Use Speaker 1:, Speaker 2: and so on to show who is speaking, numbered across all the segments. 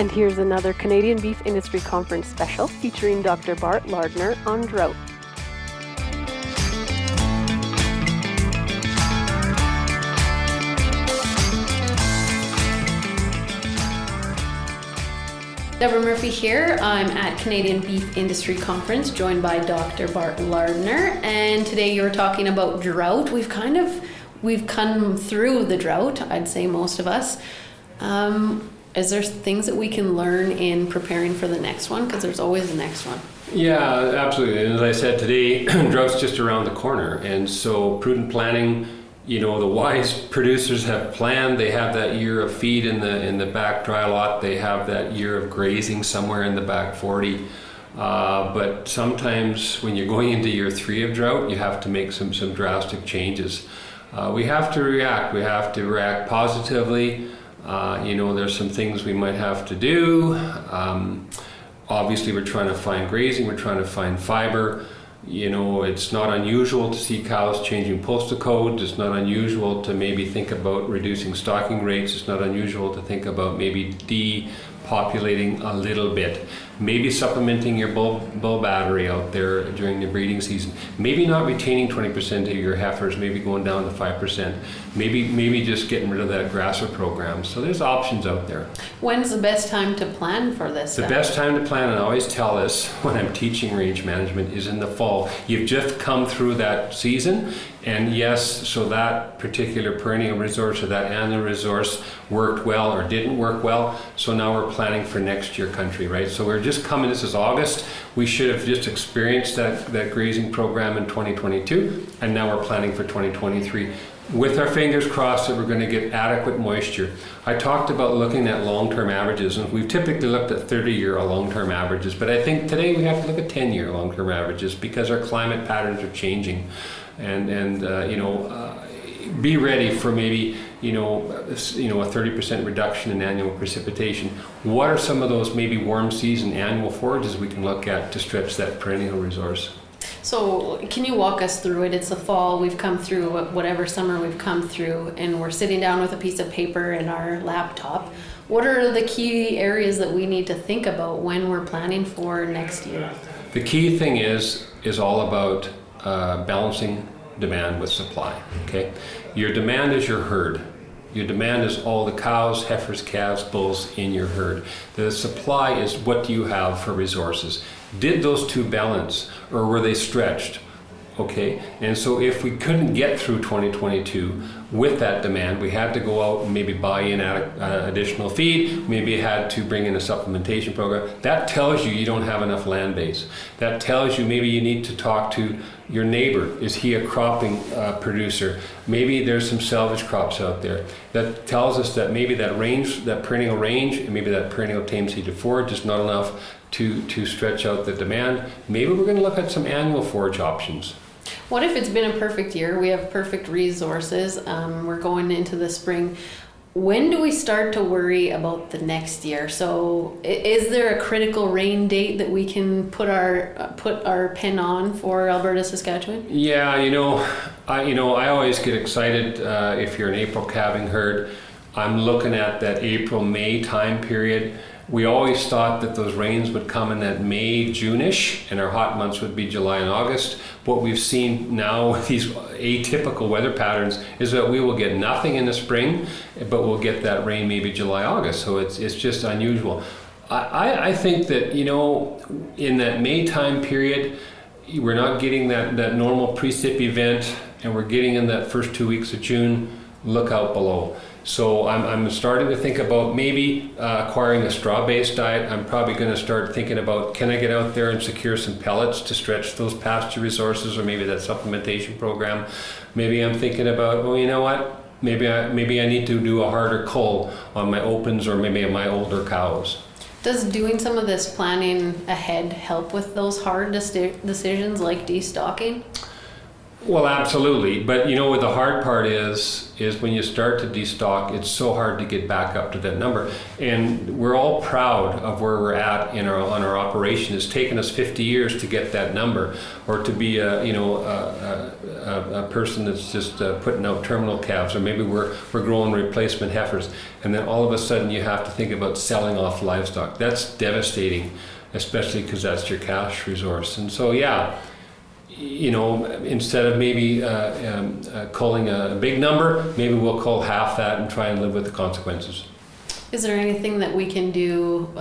Speaker 1: And here's another Canadian Beef Industry Conference special featuring Dr. Bart Lardner on drought.
Speaker 2: Deborah Murphy here. I'm at Canadian Beef Industry Conference, joined by Dr. Bart Lardner, and today you're talking about drought. We've come through the drought, I'd say most of us. Is there things that we can learn in preparing for the next one? Because there's always the next one.
Speaker 3: Yeah, absolutely. And as I said today, drought's just around the corner, and so prudent planning. The wise producers have planned. They have that year of feed in the back dry lot. They have that year of grazing somewhere in the back 40. But sometimes when you're going into year 3 of drought, you have to make some drastic changes. We have to react. We have to react positively. There's some things we might have to do. Obviously, we're trying to find grazing. We're trying to find fiber. It's not unusual to see cows changing postal codes. It's not unusual to maybe think about reducing stocking rates. It's not unusual to think about maybe depopulating a little bit. Maybe supplementing your bull battery out there during the breeding season. Maybe not retaining 20% of your heifers, maybe going down to 5%. Maybe just getting rid of that grasser program. So there's options out there.
Speaker 2: When's the best time to plan for this?
Speaker 3: The best time to plan, and I always tell this when I'm teaching range management, is in the fall. You've just come through that season, and yes, so that particular perennial resource or that annual resource worked well or didn't work well, so now we're planning for next year country, right? So we're just coming, this is August, we should have just experienced that grazing program in 2022, and now we're planning for 2023. With our fingers crossed that we're going to get adequate moisture. I talked about looking at long-term averages, and we've typically looked at 30-year long-term averages, but I think today we have to look at 10-year long-term averages because our climate patterns are changing, and be ready for maybe a 30% reduction in annual precipitation. What are some of those maybe warm season annual forages we can look at to stretch that perennial resource?
Speaker 2: So can you walk us through it? It's the fall, we've come through whatever summer we've come through, and we're sitting down with a piece of paper and our laptop. What are the key areas that we need to think about when we're planning for next year?
Speaker 3: The key thing is all about balancing demand with supply, okay? Your demand is your herd. Your demand is all the cows, heifers, calves, bulls in your herd. The supply is what do you have for resources. Did those two balance, or were they stretched? Okay, and so if we couldn't get through 2022 with that demand, we had to go out and maybe buy in additional feed, maybe had to bring in a supplementation program. That tells you don't have enough land base. That tells you maybe you need to talk to your neighbor. Is he a cropping producer? Maybe there's some salvage crops out there. That tells us that maybe that range, that perennial range, and maybe that perennial tame seeded forage is not enough to stretch out the demand. Maybe we're going to look at some annual forage options.
Speaker 2: What if it's been a perfect year? We have perfect resources. We're going into the spring. When do we start to worry about the next year? So is there a critical rain date that we can put our pen on for Alberta, Saskatchewan?
Speaker 3: Yeah, I always get excited if you're an April calving herd. I'm looking at that April-May time period. We always thought that those rains would come in that May, June-ish, and our hot months would be July and August. What we've seen now with these atypical weather patterns is that we will get nothing in the spring, but we'll get that rain maybe July, August. So it's just unusual. I think that, in that May time period, we're not getting that normal precip event, and we're getting in that first 2 weeks of June. Look out below. So I'm starting to think about maybe acquiring a straw-based diet. I'm probably going to start thinking about, can I get out there and secure some pellets to stretch those pasture resources, or maybe that supplementation program. Maybe I'm thinking about, well, you know what? Maybe I need to do a harder cull on my opens or maybe on my older cows.
Speaker 2: Does doing some of this planning ahead help with those hard decisions like destocking?
Speaker 3: Well, absolutely. But you know what the hard part is when you start to destock, it's so hard to get back up to that number. And we're all proud of where we're at on our operation. It's taken us 50 years to get that number, or to be a person that's just putting out terminal calves, or maybe we're growing replacement heifers, and then all of a sudden you have to think about selling off livestock. That's devastating, especially because that's your cash resource. And so instead of maybe calling a big number, maybe we'll call half that and try and live with the consequences.
Speaker 2: Is there anything that we can do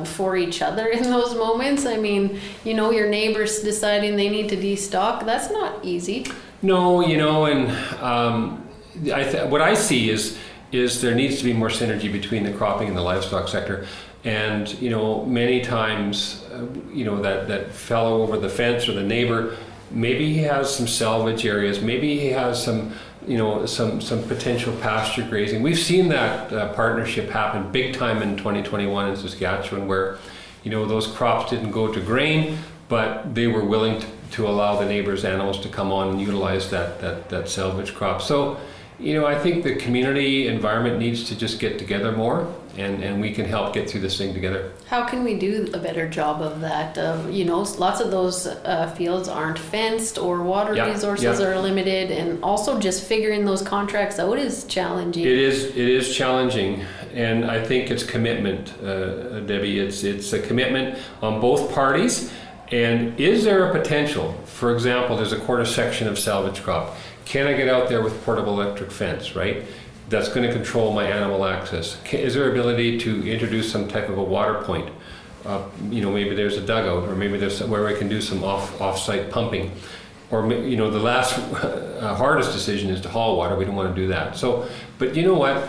Speaker 2: for each other in those moments? I mean, your neighbors deciding they need to destock, that's not easy.
Speaker 3: No, and what I see is there needs to be more synergy between the cropping and the livestock sector. And, many times, that fellow over the fence or the neighbor, maybe he has some salvage areas, maybe he has some potential pasture grazing. We've seen that partnership happen big time in 2021 in Saskatchewan, where, those crops didn't go to grain, but they were willing to allow the neighbors' animals to come on and utilize that salvage crop. So, I think the community environment needs to just get together more, and we can help get through this thing together.
Speaker 2: How can we do a better job of that? Lots of those fields aren't fenced, or water resources are limited, and also just figuring those contracts out is challenging.
Speaker 3: It is challenging, and I think it's commitment, Debbie. It's a commitment on both parties. And is there a potential? For example, there's a quarter section of salvage crop. Can I get out there with portable electric fence, right? That's going to control my animal access. Is there ability to introduce some type of a water point? Maybe there's a dugout, or maybe there's somewhere I can do some off-site pumping. Or, the last hardest decision is to haul water. We don't want to do that. So, but you know what?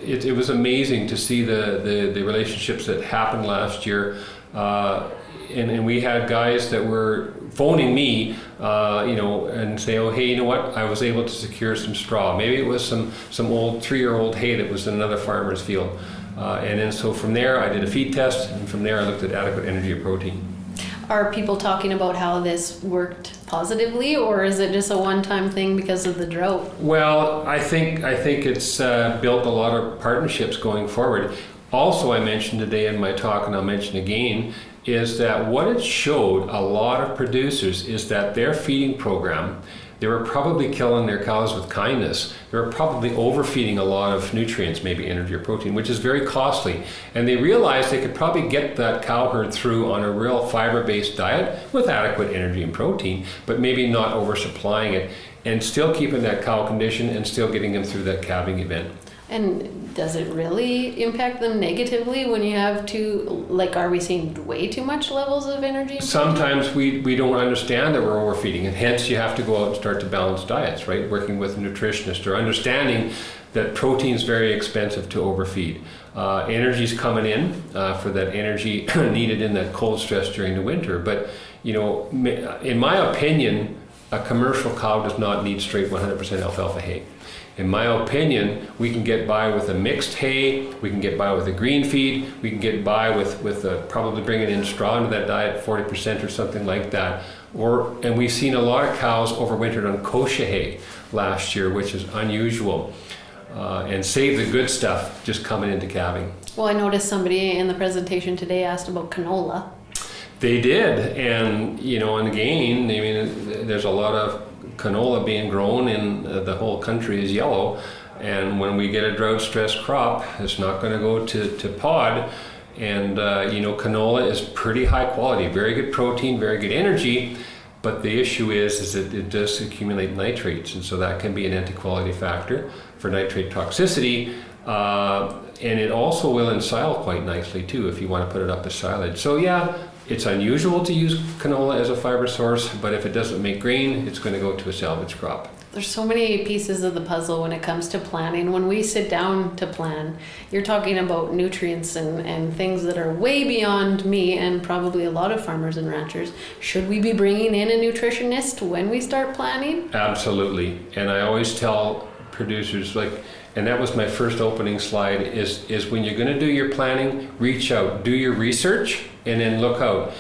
Speaker 3: It was amazing to see the relationships that happened last year. And we had guys that were phoning me, and say, oh, hey, you know what? I was able to secure some straw. Maybe it was some old 3-year-old hay that was in another farmer's field. And then so from there, I did a feed test, and from there I looked at adequate energy of protein.
Speaker 2: Are people talking about how this worked positively, or is it just a one-time thing because of the drought?
Speaker 3: Well, I think it's built a lot of partnerships going forward. Also, I mentioned today in my talk, and I'll mention again, is that what it showed a lot of producers is that their feeding program, they were probably killing their cows with kindness. They were probably overfeeding a lot of nutrients, maybe energy or protein, which is very costly. And they realized they could probably get that cow herd through on a real fiber-based diet with adequate energy and protein, but maybe not oversupplying it, and still keeping that cow condition and still getting them through that calving event.
Speaker 2: And does it really impact them negatively when you have to, are we seeing way too much levels of energy?
Speaker 3: Sometimes we don't understand that we're overfeeding, and hence you have to go out and start to balance diets, right? Working with a nutritionist, or understanding that protein is very expensive to overfeed. Energy's coming in for that energy needed in that cold stress during the winter. But, in my opinion, a commercial cow does not need straight 100% alfalfa hay. In my opinion, we can get by with a mixed hay, we can get by with a green feed, we can get by with probably bringing in straw into that diet, 40% or something like that. And we've seen a lot of cows overwintered on kochia hay last year, which is unusual, and save the good stuff just coming into calving.
Speaker 2: Well, I noticed somebody in the presentation today asked about canola.
Speaker 3: They did, and and again, there's a lot of canola being grown in the whole country is yellow, and when we get a drought stressed crop, it's not going to go to pod. And canola is pretty high quality, very good protein, very good energy, but the issue is that it does accumulate nitrates, and so that can be an anti-quality factor for nitrate toxicity. And it also will ensile quite nicely too if you want to put it up as silage. So it's unusual to use canola as a fiber source, but if it doesn't make grain, it's going to go to a salvage crop.
Speaker 2: There's so many pieces of the puzzle when it comes to planning. When we sit down to plan, you're talking about nutrients and things that are way beyond me and probably a lot of farmers and ranchers. Should we be bringing in a nutritionist when we start planning?
Speaker 3: Absolutely. And I always tell producers, and that was my first opening slide, is when you're going to do your planning, reach out, do your research, and then look out.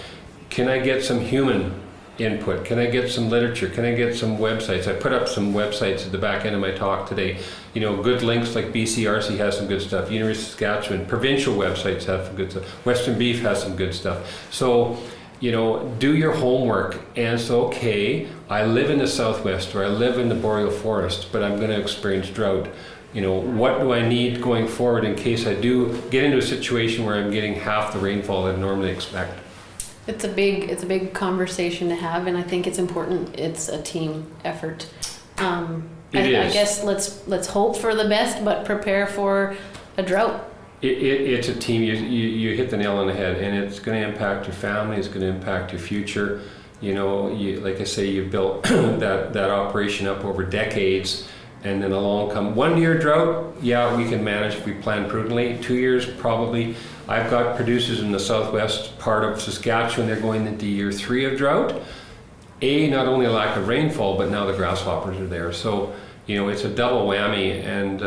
Speaker 3: Can I get some human input? Can I get some literature? Can I get some websites? I put up some websites at the back end of my talk today. You know, good links like BCRC has some good stuff. University of Saskatchewan, provincial websites have some good stuff. Western Beef has some good stuff. So, you know, do your homework. And so, okay, I live in the Southwest or I live in the boreal forest, but I'm going to experience drought. You know, what do I need going forward in case I do get into a situation where I'm getting half the rainfall I'd normally expect?
Speaker 2: It's a big conversation to have, and I think it's important. It's a team effort. I guess let's hope for the best, but prepare for a drought.
Speaker 3: It's a team. You hit the nail on the head, and it's going to impact your family. It's going to impact your future. You know, like I say, you built that operation up over decades, and then along come 1 year drought. Yeah, we can manage if we plan prudently. 2 years probably. I've got producers in the southwest part of Saskatchewan. They're going into year 3 of drought. Not only a lack of rainfall, but now the grasshoppers are there. So, you know, it's a double whammy, and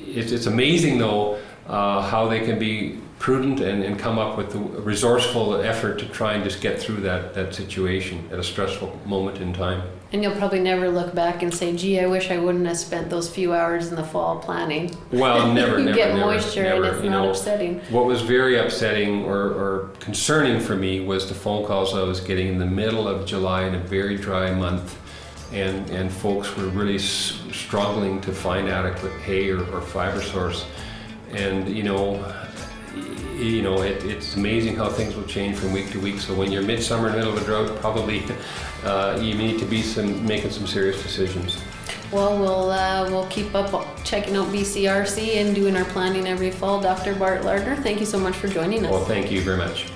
Speaker 3: it's amazing though how they can be prudent and come up with a resourceful effort to try and just get through that situation at a stressful moment in time.
Speaker 2: And you'll probably never look back and say, gee, I wish I wouldn't have spent those few hours in the fall planning.
Speaker 3: Well, never,
Speaker 2: you
Speaker 3: never,
Speaker 2: get
Speaker 3: never,
Speaker 2: moisture
Speaker 3: never,
Speaker 2: and it's not upsetting.
Speaker 3: What was very upsetting or concerning for me was the phone calls I was getting in the middle of July in a very dry month. And folks were really struggling to find adequate hay or fiber source. And, it's amazing how things will change from week to week. So when you're midsummer in the middle of a drought, probably you need to be making some serious decisions.
Speaker 2: Well, we'll keep up checking out BCRC and doing our planning every fall. Dr. Bart Lardner, thank you so much for joining us.
Speaker 3: Well, thank you very much.